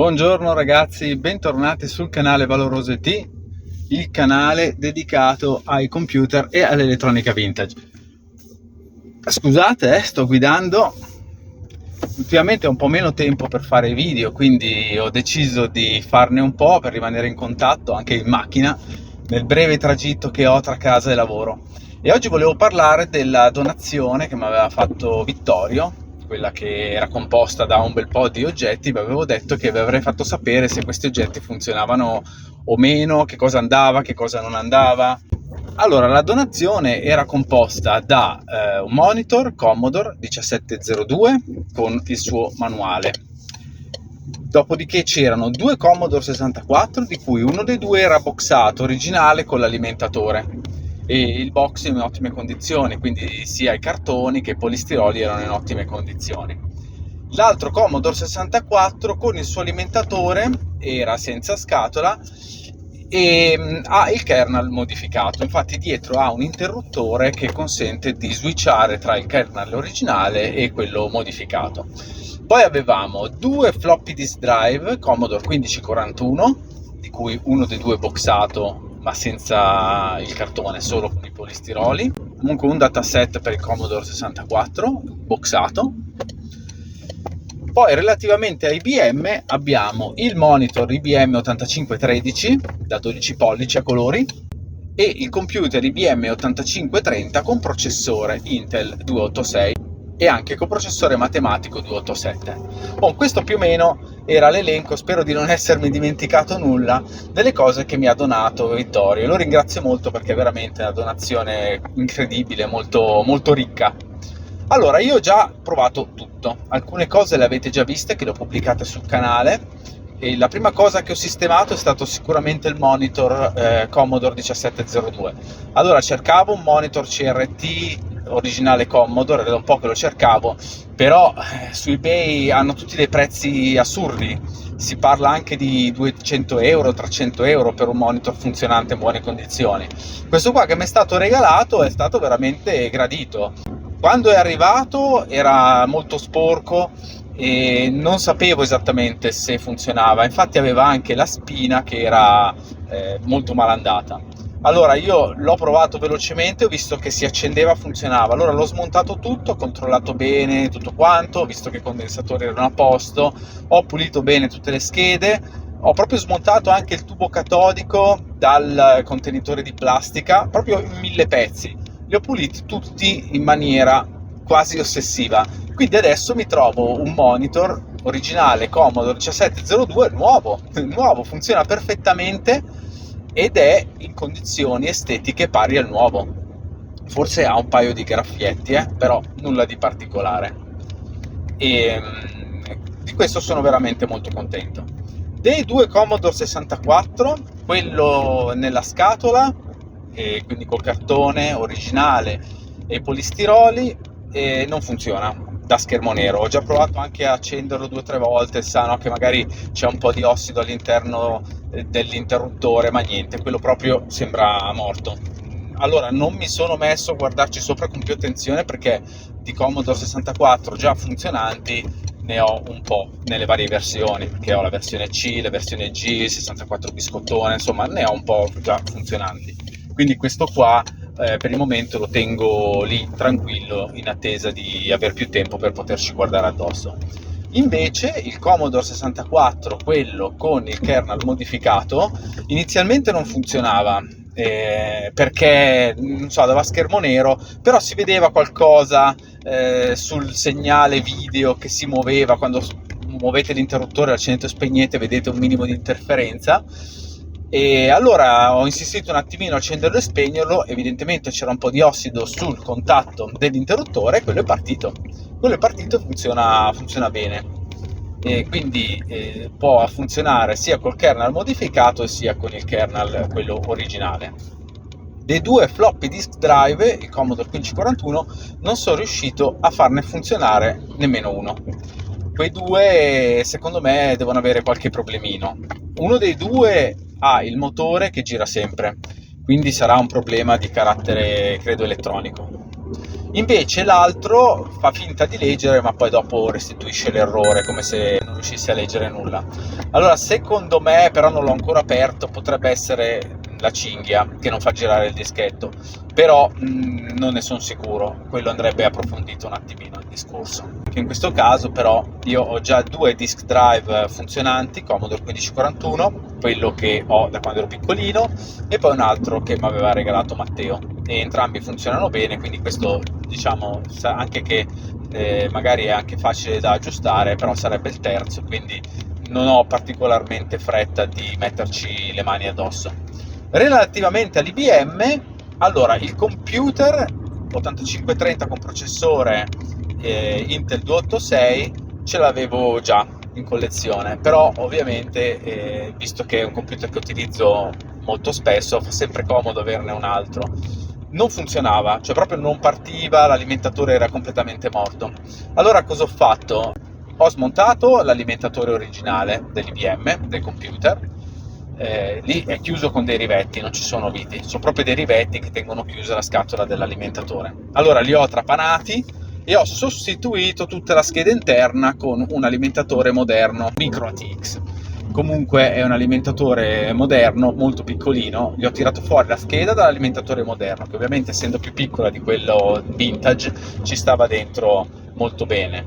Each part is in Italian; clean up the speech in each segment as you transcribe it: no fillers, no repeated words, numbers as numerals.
Buongiorno ragazzi, bentornati sul canale Valoroso IT, il canale dedicato ai computer e all'elettronica vintage. Scusate, sto guidando, ultimamente ho un po' meno tempo per fare video, quindi ho deciso di farne un po' per rimanere in contatto anche in macchina nel breve tragitto che ho tra casa e lavoro. E oggi volevo parlare della donazione che mi aveva fatto Vittorio, quella che era composta da un bel po' di oggetti. Vi avevo detto che vi avrei fatto sapere se questi oggetti funzionavano o meno, che cosa andava, che cosa non andava. Allora, la donazione era composta da un monitor Commodore 1702 con il suo manuale. Dopodiché c'erano due Commodore 64, di cui uno dei due era boxato, originale, con l'alimentatore. E il box in ottime condizioni, quindi sia i cartoni che i polistiroli erano in ottime condizioni. L'altro Commodore 64 con il suo alimentatore era senza scatola e ha il kernel modificato. Infatti dietro ha un interruttore che consente di switchare tra il kernel originale e quello modificato. Poi avevamo due floppy disk drive Commodore 1541, di cui uno dei due boxato ma senza il cartone, solo con i polistiroli. Comunque un dataset per il Commodore 64 boxato. Poi relativamente a IBM abbiamo il monitor IBM 8513 da 12 pollici a colori e il computer IBM 8530 con processore Intel 286 e anche con processore matematico 287. Questo più o meno era l'elenco, spero di non essermi dimenticato nulla, delle cose che mi ha donato Vittorio. Lo ringrazio molto perché è veramente una donazione incredibile, molto, molto ricca. Allora, io ho già provato tutto, alcune cose le avete già viste, che le ho pubblicate sul canale, e la prima cosa che ho sistemato è stato sicuramente il monitor Commodore 1702. Allora, cercavo un monitor CRT originale Commodore, era un po' che lo cercavo, però su eBay hanno tutti dei prezzi assurdi, si parla anche di 200 euro, 300 euro per un monitor funzionante in buone condizioni. Questo qua che mi è stato regalato è stato veramente gradito. Quando è arrivato era molto sporco e non sapevo esattamente se funzionava, infatti aveva anche la spina che era molto malandata. Allora io l'ho provato velocemente, ho visto che si accendeva, funzionava, allora l'ho smontato tutto, ho controllato bene tutto quanto, ho visto che i condensatori erano a posto, ho pulito bene tutte le schede, ho proprio smontato anche il tubo catodico dal contenitore di plastica, proprio in 1000 pezzi, li ho puliti tutti in maniera quasi ossessiva, quindi adesso mi trovo un monitor originale Commodore 1702 nuovo, funziona perfettamente ed è in condizioni estetiche pari al nuovo. Forse ha un paio di graffietti, però nulla di particolare. E di questo sono veramente molto contento. Dei due Commodore 64, quello nella scatola, e quindi col cartone originale e polistiroli, non funziona da schermo nero. Ho già provato anche a accenderlo 2 o 3 volte, sa, no, che magari c'è un po' di ossido all'interno dell'interruttore, ma niente, quello proprio sembra morto. Allora non mi sono messo a guardarci sopra con più attenzione, perché di Commodore 64 già funzionanti ne ho un po' nelle varie versioni, perché ho la versione C, la versione G, 64 biscottone, insomma ne ho un po' già funzionanti. Quindi questo qua per il momento lo tengo lì tranquillo in attesa di avere più tempo per poterci guardare addosso. Invece il Commodore 64, quello con il kernel modificato, inizialmente non funzionava perché non so, dava schermo nero, però si vedeva qualcosa sul segnale video che si muoveva quando muovete l'interruttore, accendete o spegnete, vedete un minimo di interferenza. E allora ho insistito un attimino a accenderlo e spegnerlo, evidentemente c'era un po' di ossido sul contatto dell'interruttore e quello è partito e funziona bene, e quindi può funzionare sia col kernel modificato sia con il kernel quello originale. Dei due floppy disk drive, il Commodore 1541, non sono riuscito a farne funzionare nemmeno uno. Quei due secondo me devono avere qualche problemino. Uno dei due ha il motore che gira sempre, quindi sarà un problema di carattere, credo, elettronico. Invece l'altro fa finta di leggere, ma poi dopo restituisce l'errore, come se non riuscissi a leggere nulla. Allora, secondo me, però non l'ho ancora aperto, potrebbe essere la cinghia che non fa girare il dischetto, però non ne sono sicuro, quello andrebbe approfondito un attimino il discorso. Anche in questo caso però io ho già 2 disk drive funzionanti, Commodore 1541, quello che ho da quando ero piccolino, e poi un altro che mi aveva regalato Matteo, e entrambi funzionano bene, quindi questo, diciamo, anche che magari è anche facile da aggiustare, però sarebbe il terzo, quindi non ho particolarmente fretta di metterci le mani addosso. Relativamente all'IBM, allora il computer 8530 con processore Intel 286 ce l'avevo già in collezione, però ovviamente visto che è un computer che utilizzo molto spesso, fa sempre comodo averne un altro. Non funzionava, cioè proprio non partiva, l'alimentatore era completamente morto. Allora cosa ho fatto? Ho smontato l'alimentatore originale dell'IBM, del computer. Lì è chiuso con dei rivetti, non ci sono viti, sono proprio dei rivetti che tengono chiusa la scatola dell'alimentatore. Allora li ho trapanati e ho sostituito tutta la scheda interna con un alimentatore moderno Micro ATX. Comunque è un alimentatore moderno, molto piccolino. Gli ho tirato fuori la scheda dall'alimentatore moderno, che ovviamente, essendo più piccola di quello vintage, ci stava dentro molto bene,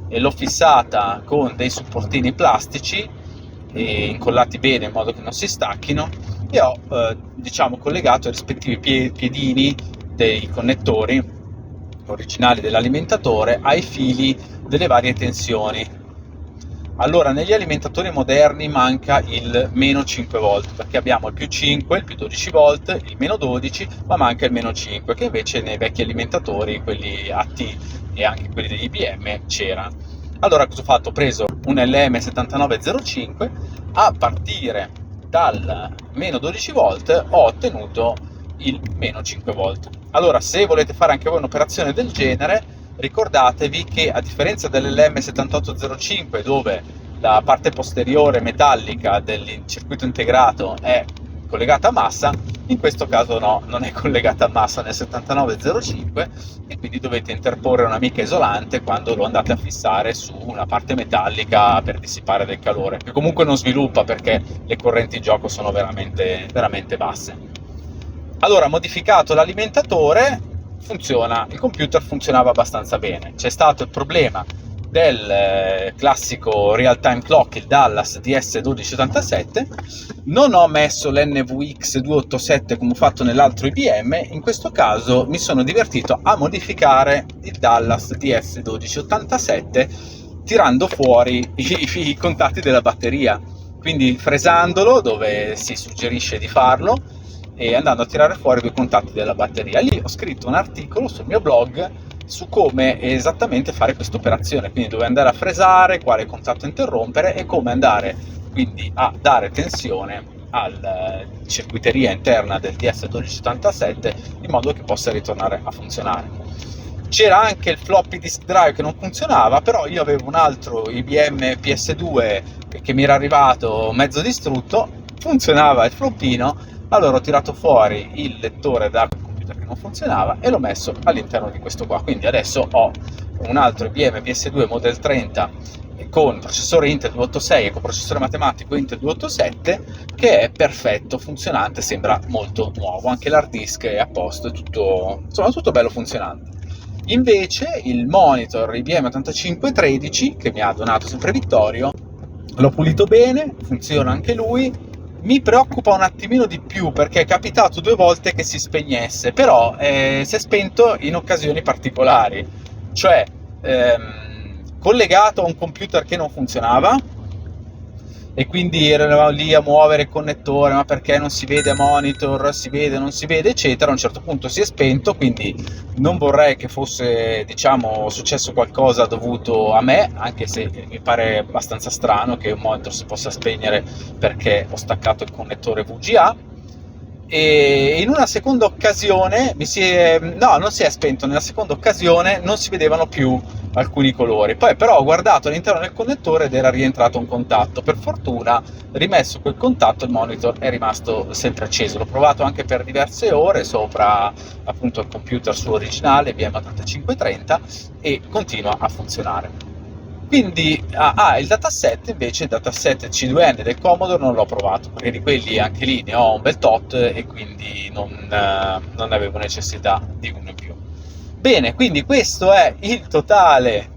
e l'ho fissata con dei supportini plastici e incollati bene in modo che non si stacchino, e ho diciamo collegato i rispettivi piedini dei connettori originali dell'alimentatore ai fili delle varie tensioni. Allora, negli alimentatori moderni manca il meno 5 volt, perché abbiamo il più 5, il più 12 volt, il meno 12, ma manca il meno 5, che invece nei vecchi alimentatori, quelli AT e anche quelli degli IBM, c'era. Allora cosa ho fatto? Ho preso un LM7905, a partire dal meno 12 volt ho ottenuto il meno 5 volt. Allora, se volete fare anche voi un'operazione del genere, ricordatevi che a differenza dell'LM7805, dove la parte posteriore metallica del circuito integrato è collegata a massa, in questo caso no, non è collegata a massa nel 7905, e quindi dovete interporre un'amica isolante quando lo andate a fissare su una parte metallica per dissipare del calore, che comunque non sviluppa perché le correnti in gioco sono veramente, veramente basse. Allora, modificato l'alimentatore, il computer funzionava abbastanza bene. C'è stato il problema del classico real-time clock, il Dallas DS1287. Non ho messo l'NVX287 come ho fatto nell'altro IBM, in questo caso mi sono divertito a modificare il Dallas DS1287 tirando fuori i contatti della batteria, quindi fresandolo dove si suggerisce di farlo e andando a tirare fuori 2 contatti della batteria. Lì ho scritto un articolo sul mio blog su come esattamente fare questa operazione, quindi dove andare a fresare, quale contatto interrompere e come andare quindi a dare tensione alla circuiteria interna del DS1287 in modo che possa ritornare a funzionare. C'era anche il floppy disk drive che non funzionava, però io avevo un altro IBM PS2 che mi era arrivato mezzo distrutto, funzionava il floppino. Allora ho tirato fuori il lettore da computer che non funzionava e l'ho messo all'interno di questo qua. Quindi adesso ho un altro IBM PS2 Model 30 con processore Intel 286 e con processore matematico Intel 287 che è perfetto, funzionante, sembra molto nuovo, anche l'hard disk è a posto, è tutto, insomma, tutto bello funzionante. Invece il monitor IBM 8513 che mi ha donato sempre Vittorio, l'ho pulito bene, funziona anche lui. Mi preoccupa un attimino di più perché è capitato 2 volte che si spegnesse, però si è spento in occasioni particolari, cioè collegato a un computer che non funzionava e quindi eravamo lì a muovere il connettore, ma perché non si vede a monitor, si vede, non si vede, eccetera. A un certo punto si è spento, quindi non vorrei che fosse, diciamo, successo qualcosa dovuto a me, anche se mi pare abbastanza strano che un monitor si possa spegnere perché ho staccato il connettore VGA. E in una seconda occasione non si è spento, nella seconda occasione non si vedevano più alcuni colori, poi però ho guardato all'interno del connettore ed era rientrato un contatto. Per fortuna, rimesso quel contatto, il monitor è rimasto sempre acceso. L'ho provato anche per diverse ore sopra appunto il computer suo originale IBM 8530 e continua a funzionare. Quindi, il dataset invece, il dataset C2N del Commodore non l'ho provato, perché di quelli anche lì ne ho un bel tot e quindi non avevo necessità di uno in più. Bene, quindi questo è il totale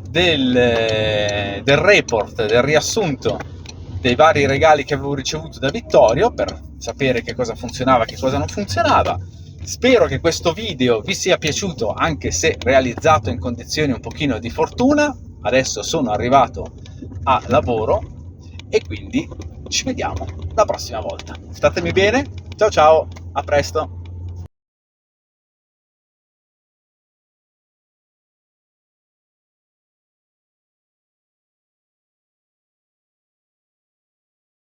del report, del riassunto dei vari regali che avevo ricevuto da Vittorio, per sapere che cosa funzionava e che cosa non funzionava. Spero che questo video vi sia piaciuto, anche se realizzato in condizioni un pochino di fortuna. Adesso sono arrivato a lavoro e quindi ci vediamo la prossima volta. Statemi bene, ciao ciao, a presto!